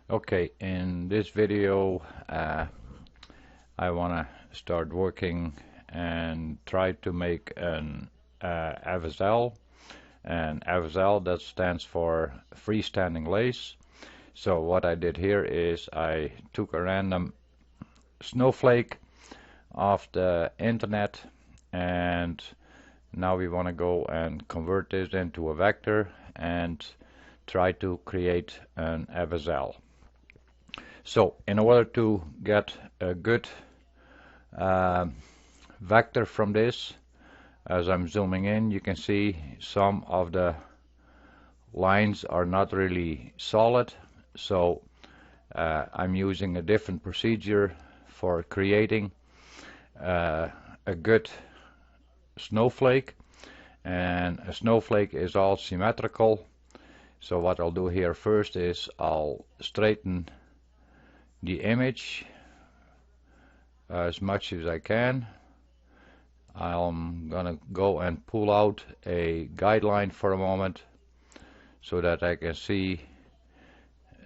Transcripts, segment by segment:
Okay, in this video I want to start working and try to make an fsl, and fsl, that stands for freestanding lace. So what I did here is I took a random snowflake off the internet, and now we want to go and convert this into a vector and try to create an fsl. So in order to get a good vector from this, as I'm zooming in, you can see some of the lines are not really solid, so I'm using a different procedure for creating a good snowflake, and a snowflake is all symmetrical. So what I'll do here first is I'll straighten the image as much as I can. I'm gonna go and pull out a guideline for a moment so that I can see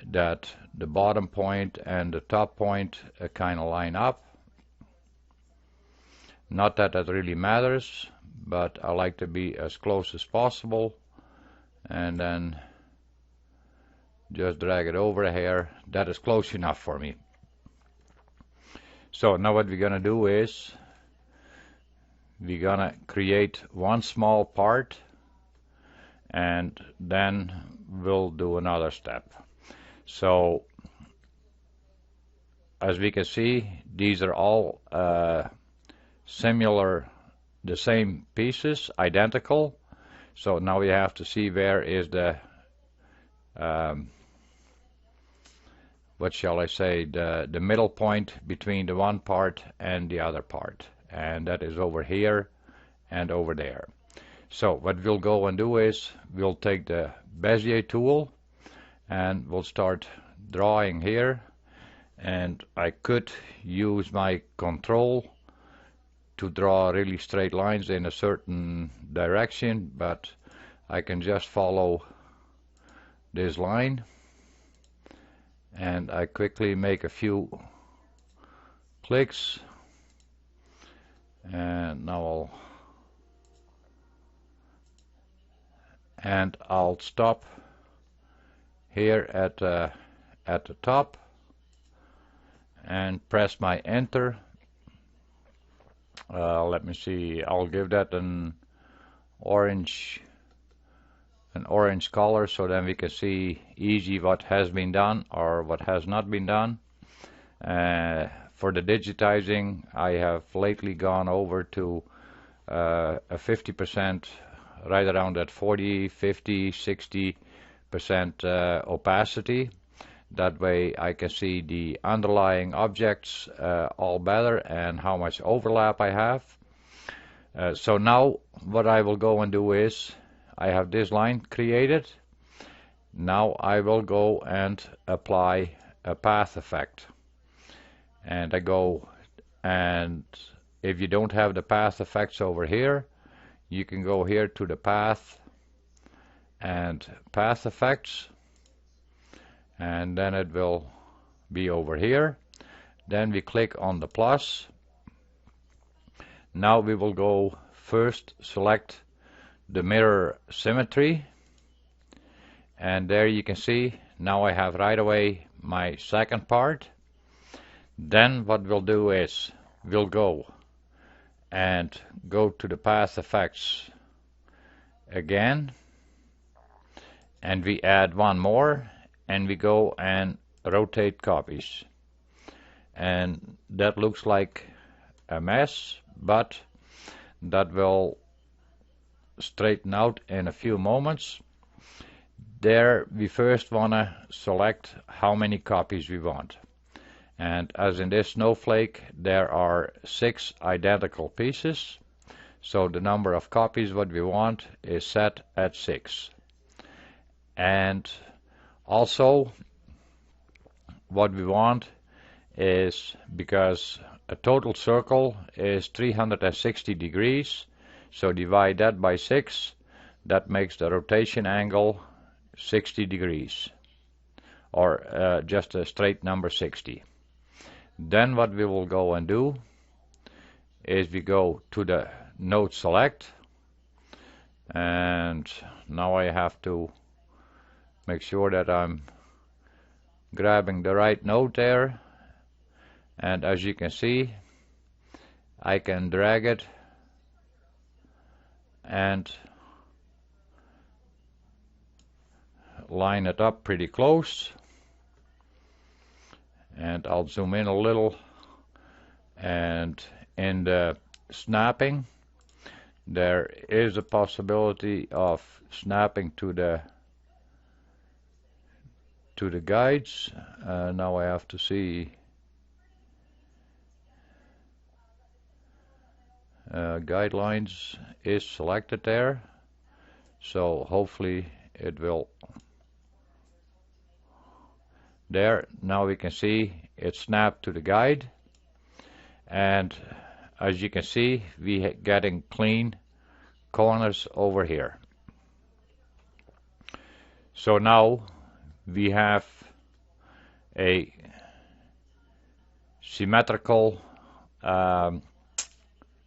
that the bottom point and the top point kind of line up. Not that that really matters, but I like to be as close as possible, and then just drag it over here. That is close enough for me. So now what we're gonna do is we're gonna create one small part, and then we'll do another step. So as we can see, these are all similar, the same pieces, identical. So now we have to see where is the what shall I say, the middle point between the one part and the other part, and that is over here and over there. So what we'll go and do is we'll take the Bezier tool and we'll start drawing here, and I could use my control to draw really straight lines in a certain direction, but I can just follow this line, and I quickly make a few clicks, and now I'll stop here at the top and press my enter. Let me see, I'll give that an orange color, so then we can see easy what has been done or what has not been done. For the digitizing, I have lately gone over to a 50%, right around that 40, 50, 60% opacity. That way I can see the underlying objects all better and how much overlap I have. So now what I will go and do is, I have this line created. Now I will go and apply a path effect. And I go, and if you don't have the path effects over here, you can go here to the path and path effects, and then it will be over here. Then we click on the plus. Now we will go first select the mirror symmetry, and there you can see now I have right away my second part. Then what we'll do is we'll go to the path effects again, and we add one more, and we go and rotate copies, and that looks like a mess, but that will straighten out in a few moments. There we first want to select how many copies we want, and as in this snowflake there are 6 identical pieces, so the number of copies what we want is set at 6. And also what we want is, because a total circle is 360 degrees, so divide that by 6, that makes the rotation angle 60 degrees. or just a straight number 60. Then what we will go and do is we go to the node select, and now I have to make sure that I'm grabbing the right node there, and as you can see I can drag it and line it up pretty close, and I'll zoom in a little, and in the snapping there is a possibility of snapping to the guides. Now I have to see guidelines is selected there, so hopefully it will. There, now we can see it snapped to the guide, and as you can see we getting clean corners over here. So now we have a symmetrical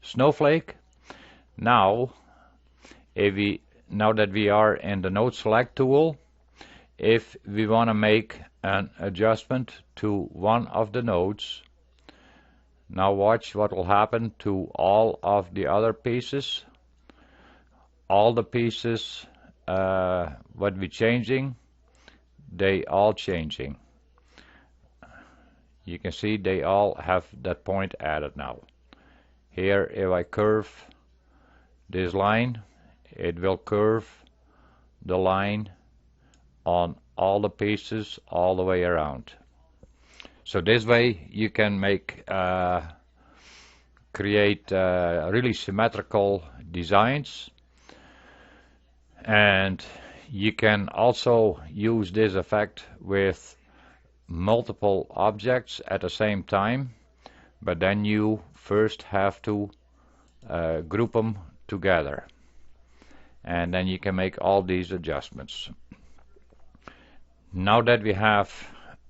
snowflake. Now that we are in the node select tool, if we want to make an adjustment to one of the nodes, now watch what will happen to all of the other pieces. All the pieces what we changing, they all changing. You can see they all have that point added now. Here if I curve this line, it will curve the line on all the pieces all the way around. So this way you can make create really symmetrical designs, and you can also use this effect with multiple objects at the same time, but then you first have to group them together, and then you can make all these adjustments. Now that we have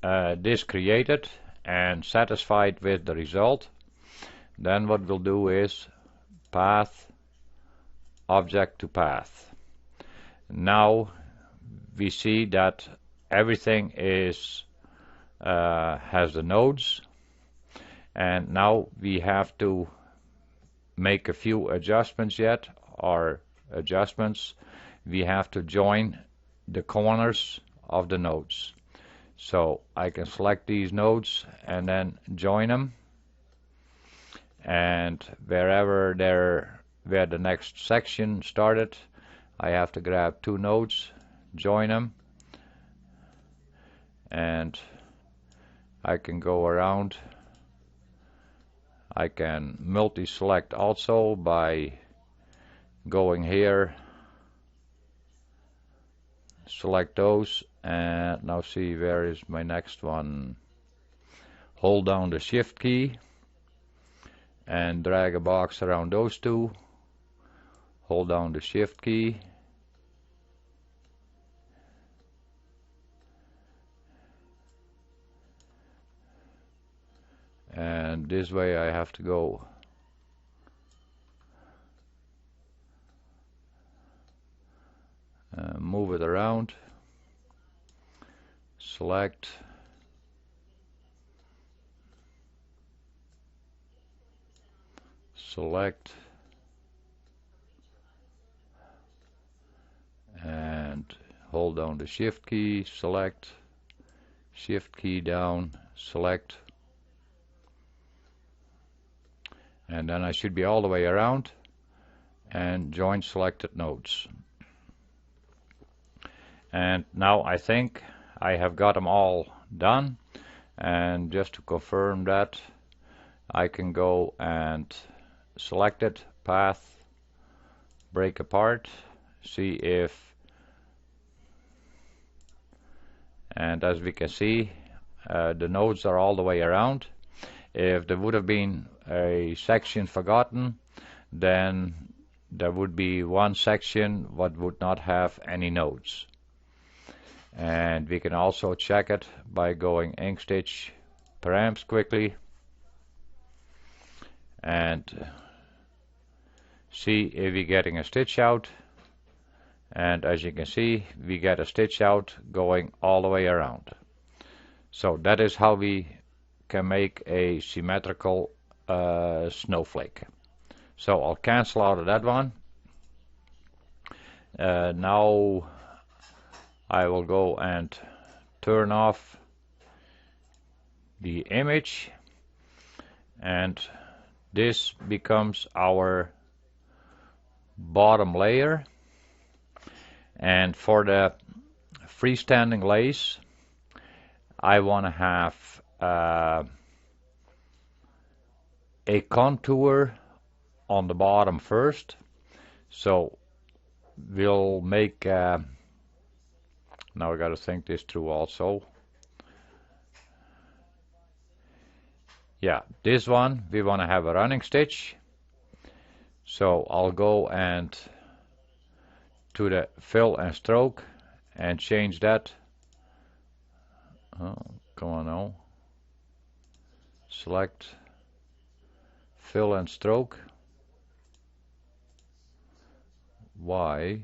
this created and satisfied with the result, then what we'll do is path object to path. Now we see that everything is has the nodes, and now we have to make a few adjustments yet, or adjustments. We have to join the corners of the nodes. So I can select these nodes and then join them, and where the next section started, I have to grab two nodes, join them, and I can go around. I can multi-select also by going here, select those, and now see where is my next one. Hold down the shift key and drag a box around those two. Hold down the shift key and this way I have to go move it around, select, and hold down the shift key, select, shift key down, select, and then I should be all the way around and join selected nodes. And now I think I have got them all done, and just to confirm that, I can go and select it, path, break apart, see if, and as we can see the nodes are all the way around. If there would have been a section forgotten, then there would be one section what would not have any nodes. And we can also check it by going institch params quickly and see if we're getting a stitch out. And as you can see, we get a stitch out going all the way around. So that is how we can make a symmetrical snowflake. So I'll cancel out of that one. Now I will go and turn off the image, and this becomes our bottom layer. And for the freestanding lace, I want to have a contour on the bottom first. So we'll make, now I got to think this through also. Yeah, this one we want to have a running stitch. So I'll go and to the fill and stroke and change that. Oh, come on now. Select fill and stroke. Y.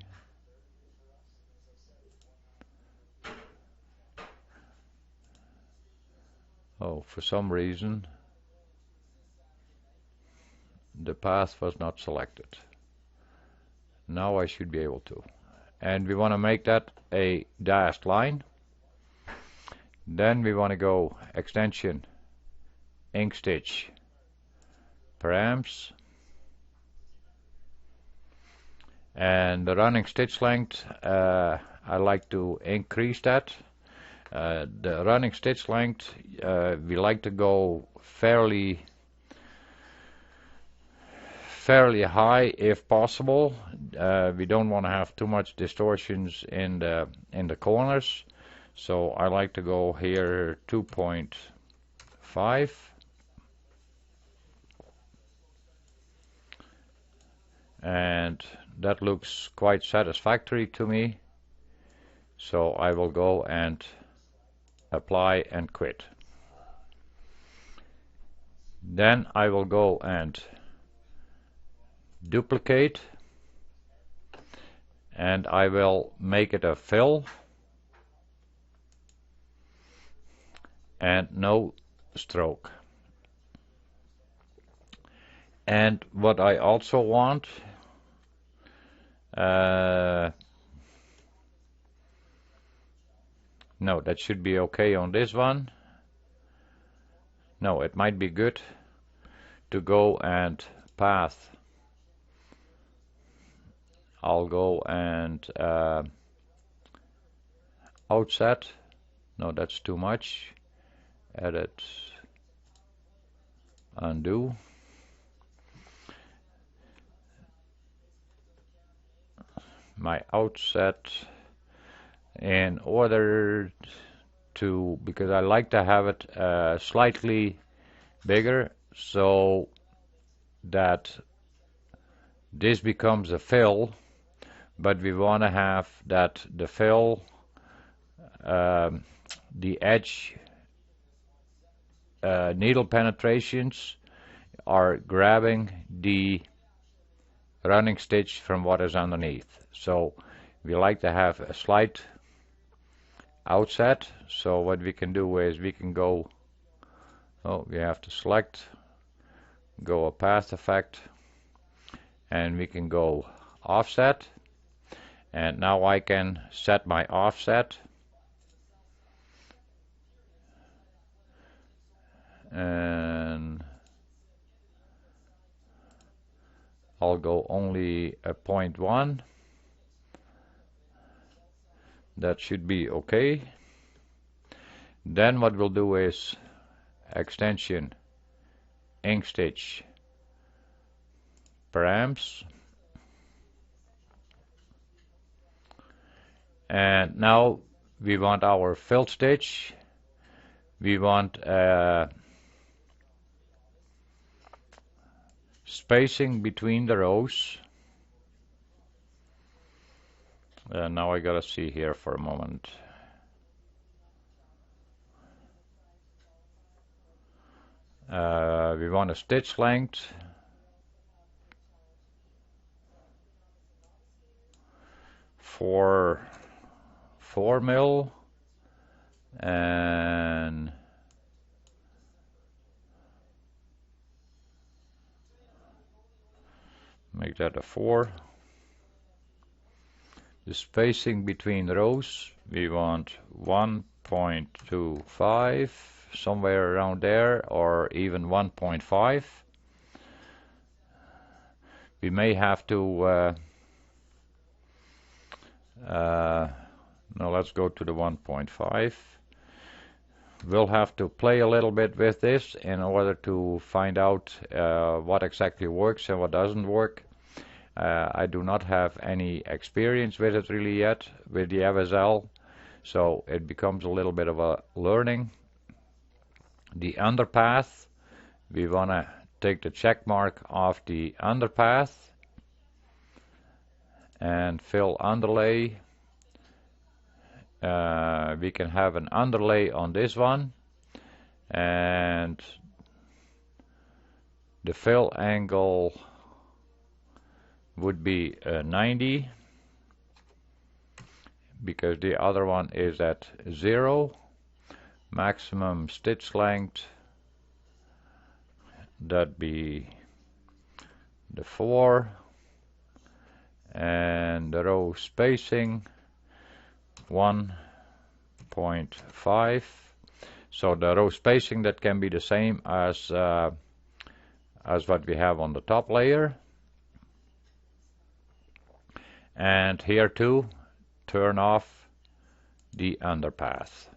Oh, for some reason the path was not selected. Now I should be able to. And we want to make that a dashed line. Then we want to go extension, ink stitch, params. And the running stitch length, I like to increase that. The running stitch length, we like to go fairly high if possible. We don't want to have too much distortions in the corners, so I like to go here 2.5. And that looks quite satisfactory to me, so I will go and apply and quit. Then I will go and duplicate, and I will make it a fill and no stroke. And what I also want, no, that should be okay on this one. No, it might be good to go and path. I'll go and outset. No, that's too much. Edit, undo. My outset in order to, because I like to have it slightly bigger so that this becomes a fill, but we want to have that the fill, the edge needle penetrations are grabbing the running stitch from what is underneath. So we like to have a slight outset. So what we can do is we can go, oh, we have to select, go a path effect, and we can go offset. And now I can set my offset, and I'll go only a 0.1. That should be okay. Then what we'll do is extension, ink stitch, params. And now we want our fill stitch. We want spacing between the rows. Now I gotta see here for a moment. We want a stitch length for 4 mil and make that a 4. The spacing between rows we want 1.25, somewhere around there, or even 1.5. We may have to no, let's go to the 1.5. We'll have to play a little bit with this in order to find out what exactly works and what doesn't work. I do not have any experience with it really yet with the fsl, so it becomes a little bit of a learning. The underpath, we want to take the check mark off the underpath and fill underlay. We can have an underlay on this one, and the fill angle would be 90 because the other one is at 0. Maximum stitch length, that be the 4, and the row spacing 1.5. So the row spacing, that can be the same as what we have on the top layer. And here too, turn off the underpath.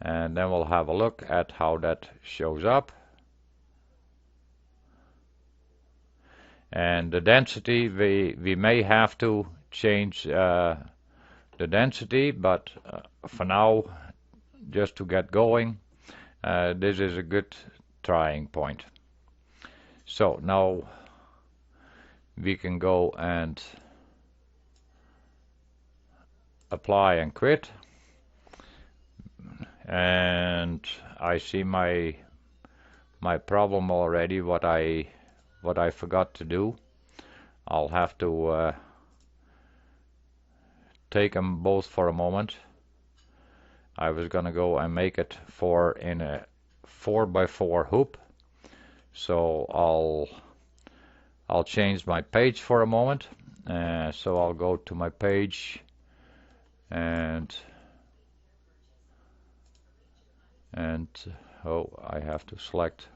And then we'll have a look at how that shows up. And the density, we may have to change the density, but for now, just to get going, this is a good trying point. So now we can go and apply and quit, and I see my problem already, what I forgot to do. I'll have to take them both for a moment. I was gonna go and make it in a 4x4 hoop, so I'll change my page for a moment. So I'll go to my page and I have to select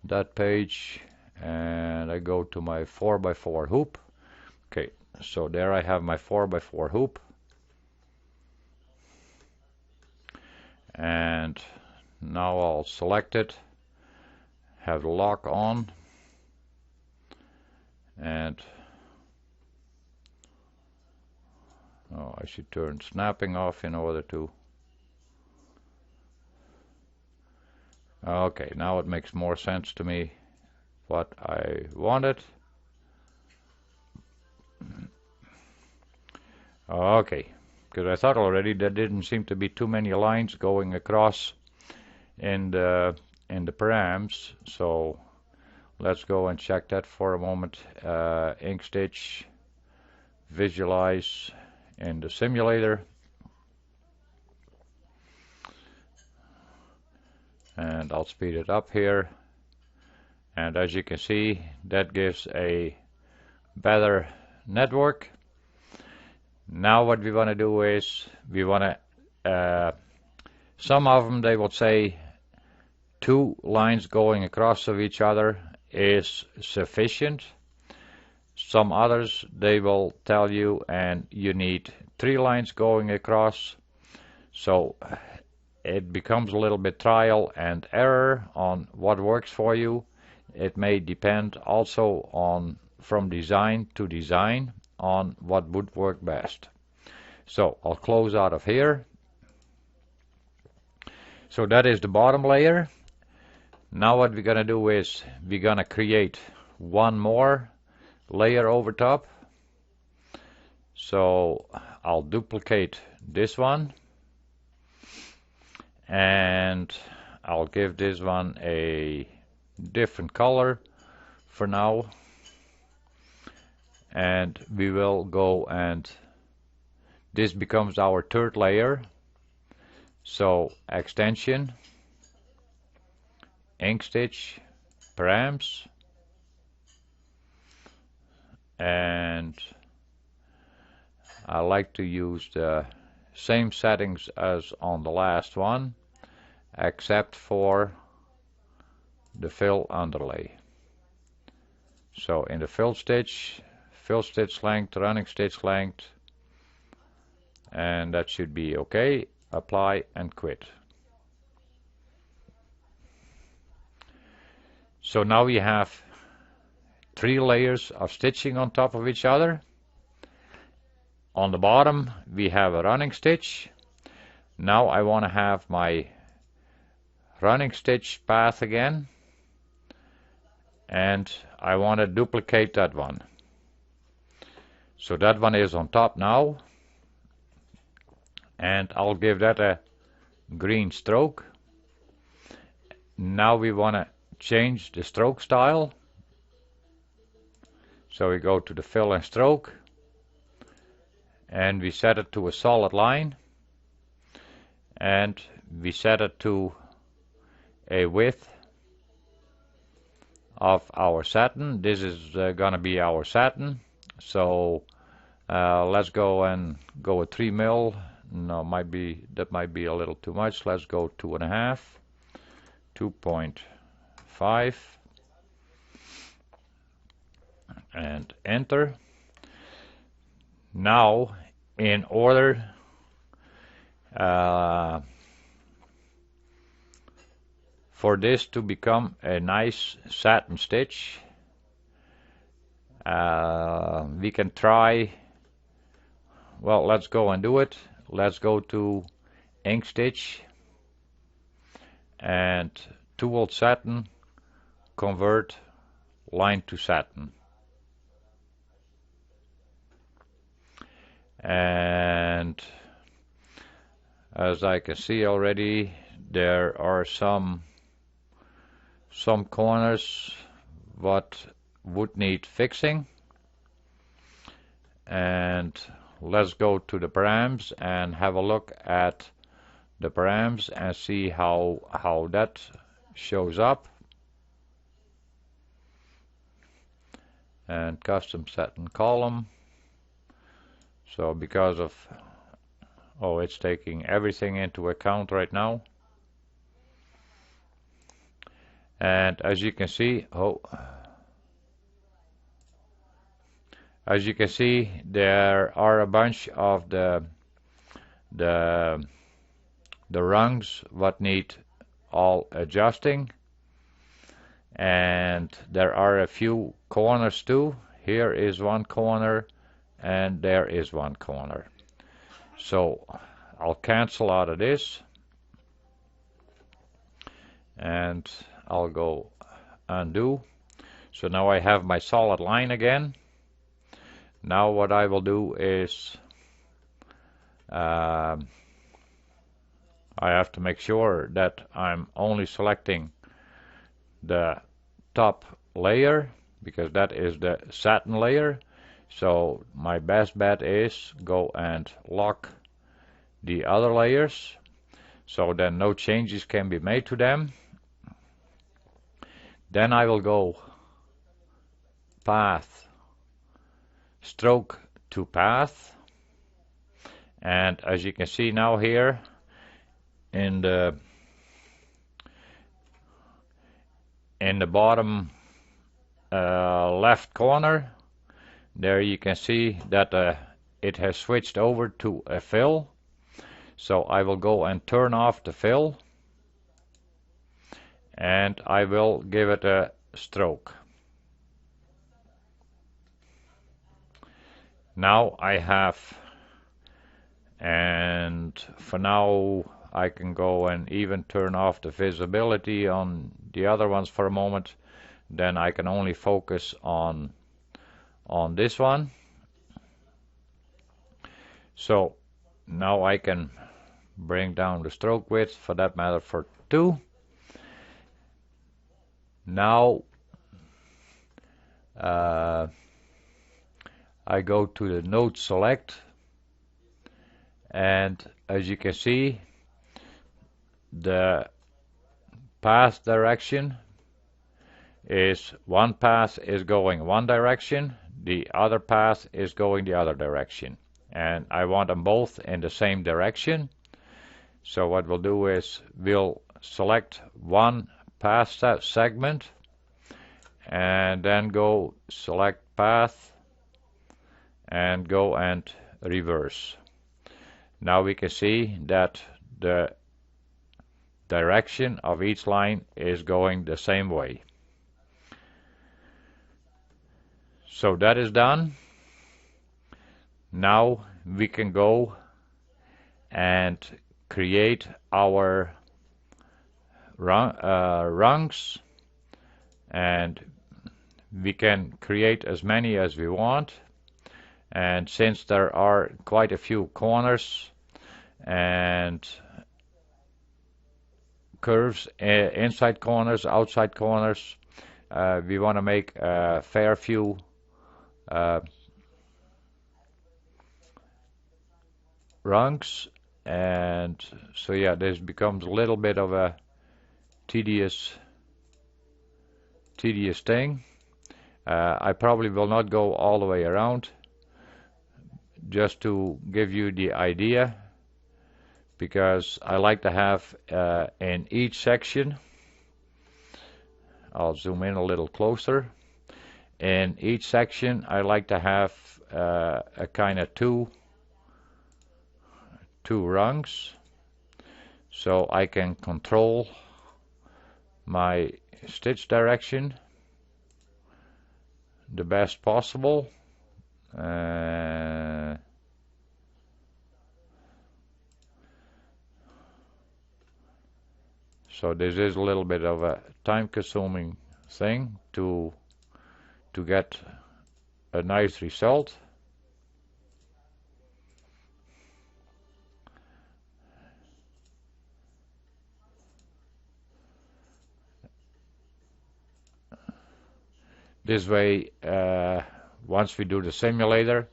that page, and I go to my 4x4 hoop. Okay, so there I have my 4x4 hoop, and now I'll select it, have the lock on, and I should turn snapping off in order to. Okay, now it makes more sense to me what I wanted. Okay, because I thought already there didn't seem to be too many lines going across in the params, so let's go and check that for a moment. Institch, visualize in the simulator, and I'll speed it up here, and as you can see, that gives a better network. Now what we want to do is we want to some of them, they will say 2 lines going across of each other is sufficient. Some others, they will tell you and you need 3 lines going across. So it becomes a little bit trial and error on what works for you. It may depend also on from design to design on what would work best. So I'll close out of here. So that is the bottom layer. Now what we're gonna do is we're gonna create one more layer over top. So I'll duplicate this one, and I'll give this one a different color for now, and we will go, and this becomes our third layer. So extension, ink stitch, params, and I like to use the same settings as on the last one, except for the fill underlay. So in the fill stitch length, running stitch length, and that should be okay. Apply and quit. So now we have 3 layers of stitching on top of each other. On the bottom we have a running stitch. Now I want to have my running stitch path again, and I want to duplicate that one. So that one is on top now, and I'll give that a green stroke. Now we want to change the stroke style. So we go to the fill and stroke, and we set it to a solid line, and we set it to a width of our satin. This is gonna be our satin. So let's go and go with 3 mil. No, that might be a little too much. Let's go 2.5, 2.5, and enter. Now, in order for this to become a nice satin stitch, we can try, well, let's go and do it. Let's go to ink stitch and 2 old satin, convert line to satin. And as I can see already, there are some corners what would need fixing. And let's go to the params and have a look at the params and see how that shows up. And custom satin column. So because of, oh, it's taking everything into account right now. And as you can see, there are a bunch of the rungs what need all adjusting, and there are a few corners too. Here is one corner, and there is one corner. So I'll cancel out of this, and I'll go undo. So now I have my solid line again. Now what I will do is I have to make sure that I'm only selecting the top layer, because that is the satin layer. So my best bet is go and lock the other layers, so then no changes can be made to them. Then I will go path, stroke to path, and as you can see now here in the bottom left corner, there you can see that it has switched over to a fill. So I will go and turn off the fill, and I will give it a stroke. Now I have, and for now I can go and even turn off the visibility on the other ones for a moment. Then I can only focus on this one. So now I can bring down the stroke width, for that matter, for 2. Now I go to the node select, and as you can see, the path direction is one path is going one direction, the other path is going the other direction, and I want them both in the same direction. So what we'll do is we'll select one path segment and then go select path and go and reverse. Now we can see that the direction of each line is going the same way. So that is done. Now we can go and create our rungs, and we can create as many as we want. And since there are quite a few corners and curves, inside corners, outside corners, we want to make a fair few rungs, and so yeah, this becomes a little bit of a tedious thing. I probably will not go all the way around, just to give you the idea, because I like to have in each section, I'll zoom in a little closer, in each section I like to have a kind of two rungs, so I can control my stitch direction the best possible. So this is a little bit of a time-consuming thing to get a nice result. This way, once we do the simulator,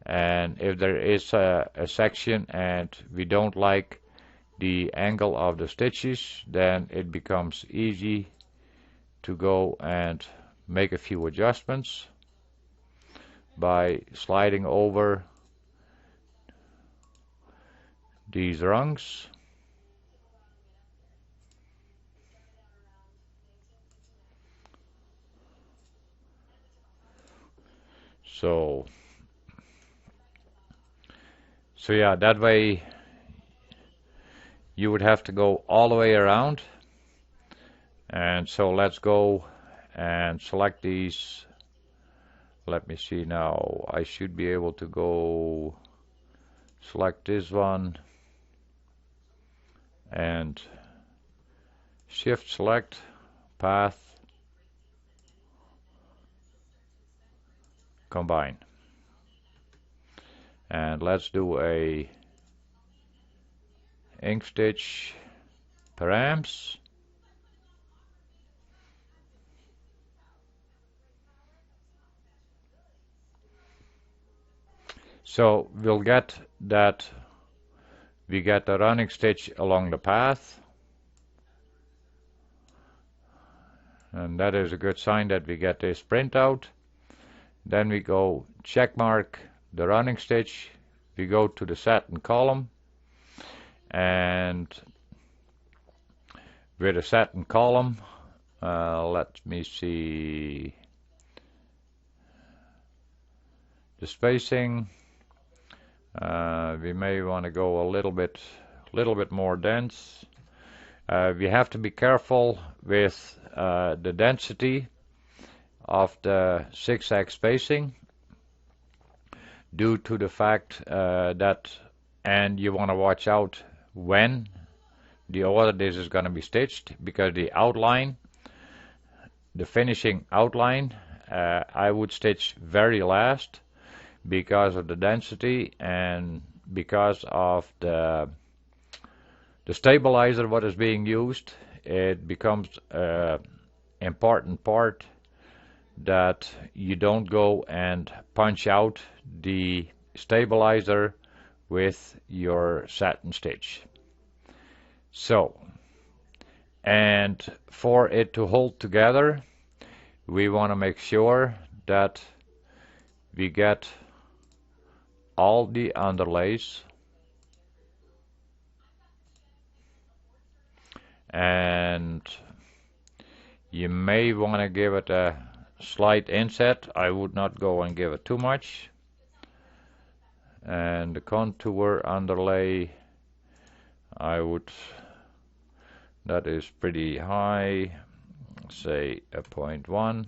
and if there is a section and we don't like the angle of the stitches, then it becomes easy to go and make a few adjustments by sliding over these rungs. So yeah, that way you would have to go all the way around. And so let's go and select these. Let me see now. I should be able to go select this one and shift select path, combine, and let's do a ink stitch params. So we'll get that we get a running stitch along the path, and that is a good sign that we get this printout. Then we go check mark the running stitch, we go to the satin column, and with a satin column, let me see the spacing. We may want to go a little bit more dense. We have to be careful with the density of the zigzag spacing, due to the fact that, and you want to watch out when the order this is going to be stitched, because the outline, the finishing outline, I would stitch very last because of the density and because of the The stabilizer, what is being used, it becomes important part that you don't go and punch out the stabilizer with your satin stitch. So, and for it to hold together, we want to make sure that we get all the underlays, and you may want to give it a slight inset. I would not go and give it too much. And the contour underlay, that is pretty high, say a 0.1.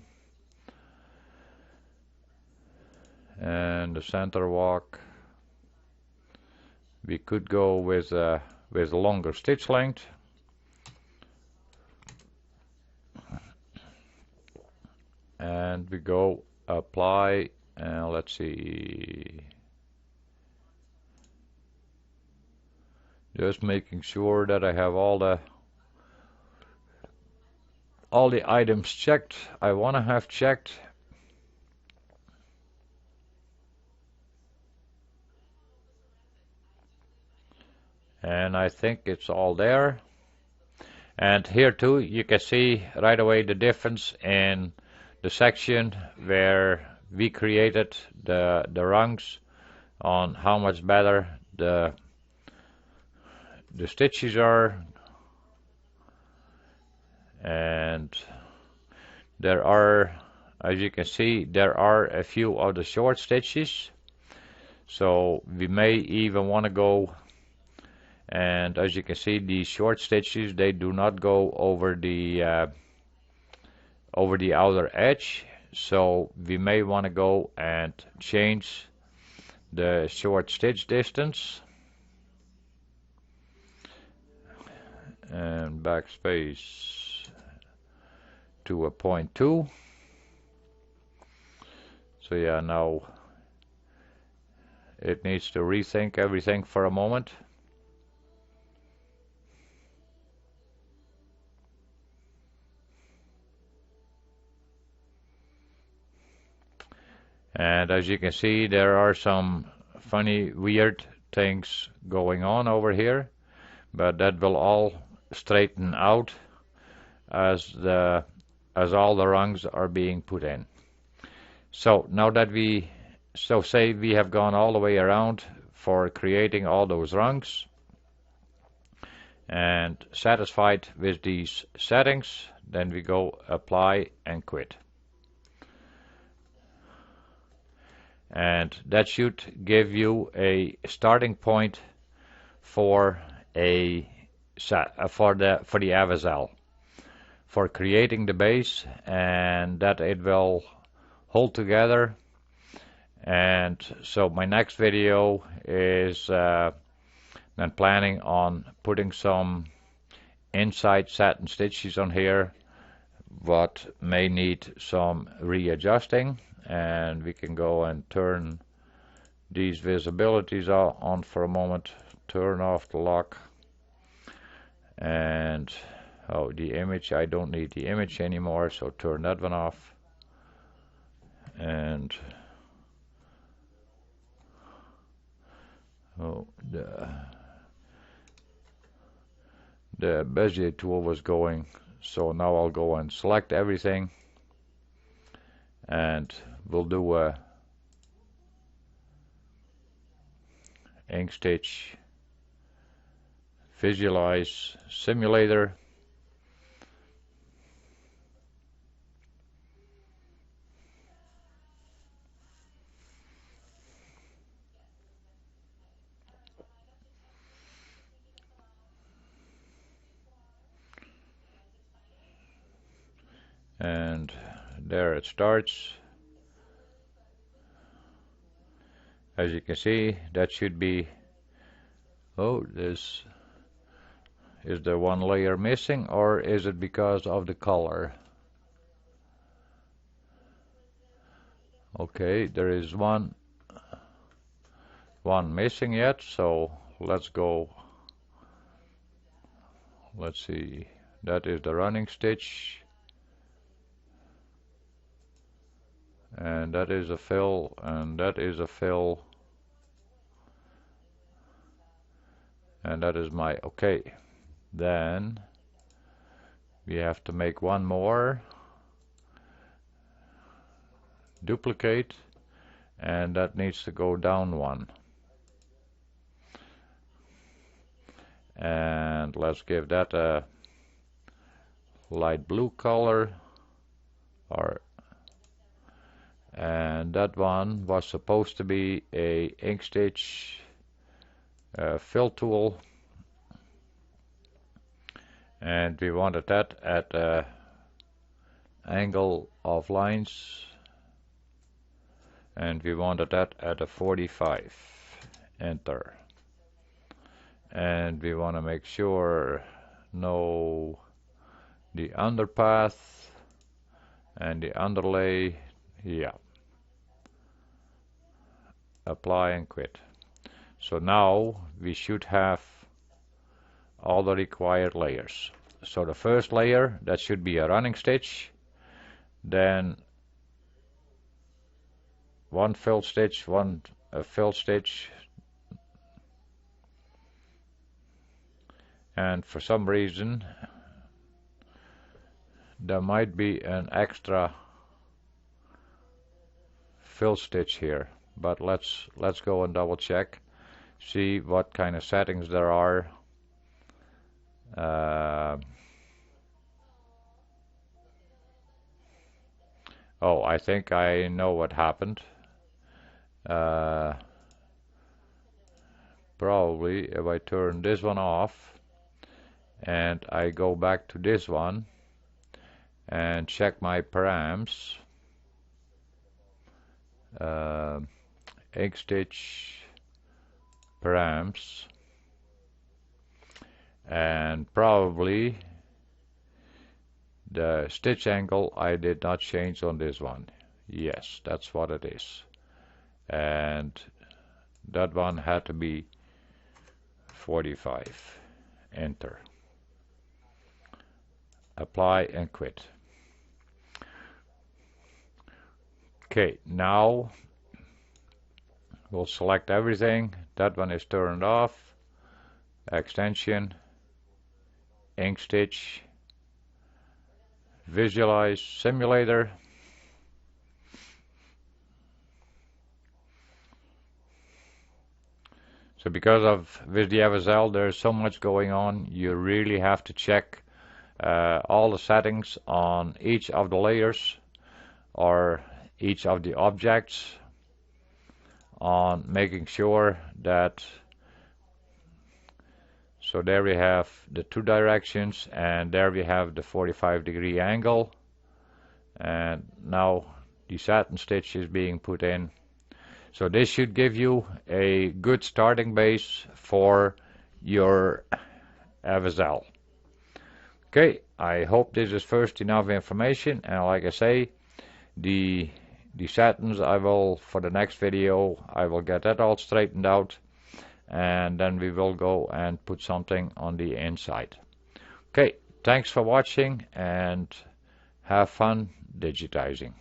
And the center walk, we could go with a longer stitch length. And we go apply, and let's see, just making sure that I have all the items checked I want to have checked. And I think it's all there. And here too you can see right away the difference in the section where we created the rungs, on how much better the stitches are. And there are, as you can see, there are a few of the short stitches, so we may even want to go, and as you can see, these short stitches, they do not go over the outer edge, so we may want to go and change the short stitch distance, and backspace to a 0.2. So yeah, now it needs to rethink everything for a moment. And as you can see, there are some funny, weird things going on over here, but that will all straighten out as all the rungs are being put in. So now that say we have gone all the way around for creating all those rungs and satisfied with these settings, then we go apply and quit. And that should give you a starting point for the fsl, for creating the base, and that it will hold together. And so my next video is then planning on putting some inside satin stitches on here, what may need some readjusting, and we can go and turn these visibilities on for a moment, turn off the lock, and the image, I don't need the image anymore, so turn that one off. And the Bezier tool was going, so now I'll go and select everything, and we'll do a ink stitch visualize simulator. And there it starts. As you can see, that should be, this is there one layer missing, or is it because of the color? Okay, there is one missing yet, so let's go let's see, that is the running stitch, and that is a fill, and that is a fill, and that is my okay. Then we have to make one more, duplicate, and that needs to go down one. And let's give that a light blue color, and that one was supposed to be a ink stitch fill tool, and we wanted that at a angle of lines, and we wanted that at a 45. Enter. And we want to make sure no the underpath and the underlay, yeah. Apply and quit. So now we should have all the required layers. So the first layer, that should be a running stitch, then one fill stitch, one fill stitch, and for some reason there might be an extra fill stitch here, but let's go and double check, see what kind of settings there are. Oh, I think I know what happened. Probably if I turn this one off and I go back to this one and check my params, ink stitch params, and probably the stitch angle I did not change on this one. Yes, that's what it is, and that one had to be 45. Enter. Apply and quit. Okay, now we'll select everything. That one is turned off. Extension, ink stitch, visualize simulator. So because of with the fsl there's so much going on, you really have to check all the settings on each of the layers or each of the objects, on making sure that, so there we have the 2 directions, and there we have the 45-degree angle, and now the satin stitch is being put in. So this should give you a good starting base for your fsl. Okay, I hope this is first enough information, and like I say, the satins I will, for the next video, I will get that all straightened out, and then we will go and put something on the inside. Okay, thanks for watching and have fun digitizing.